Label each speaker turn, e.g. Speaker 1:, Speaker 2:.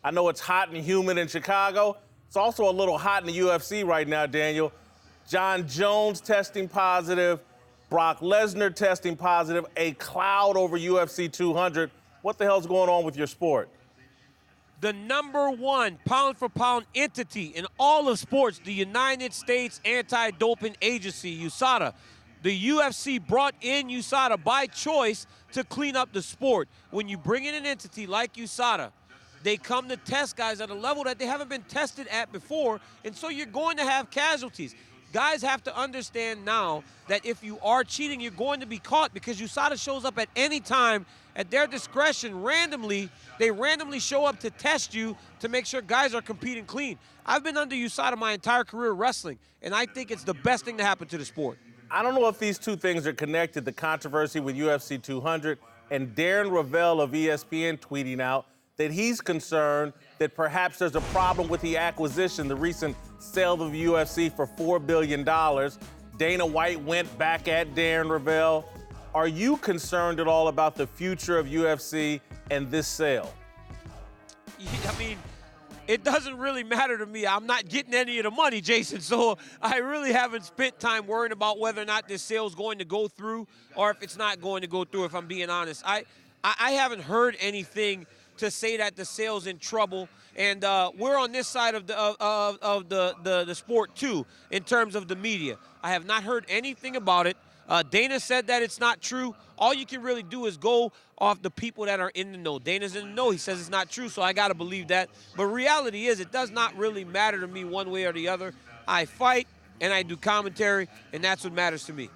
Speaker 1: I know it's hot and humid in Chicago. It's also a little hot in the UFC right now, Daniel. John Jones testing positive, Brock Lesnar testing positive, a cloud over UFC 200. What the hell's going on with your sport?
Speaker 2: The #1 pound-for-pound entity in all of sports, the United States Anti-Doping Agency, USADA. The UFC brought in USADA by choice to clean up the sport. When you bring in an entity like USADA, they come to test guys at a level that they haven't been tested at before, and so you're going to have casualties. Guys have to understand now that if you are cheating, you're going to be caught, because USADA shows up at any time at their discretion randomly. They randomly show up to test you to make sure guys are competing clean. I've been under USADA my entire career wrestling, and I think it's the best thing to happen to the sport.
Speaker 1: I don't know if these two things are connected, the controversy with UFC 200 and Darren Rovell of ESPN tweeting out that he's concerned that perhaps there's a problem with the acquisition, the recent sale of the UFC for $4 billion. Dana White went back at Darren Rovell. Are you concerned at all about the future of UFC and this sale?
Speaker 2: I mean, it doesn't really matter to me. I'm not getting any of the money, Jason, so I really haven't spent time worrying about whether or not this sale is going to go through or if it's not going to go through, if I'm being honest. I haven't heard anything to say that the sale's in trouble, and we're on this side of the sport too in terms of the media. I have not heard anything about it. Dana said that it's not true. All you can really do is go off the people that are in the know. Dana's in the know. He says it's not true, so I got to believe that. But reality is, it does not really matter to me one way or the other. I fight and I do commentary, and that's what matters to me.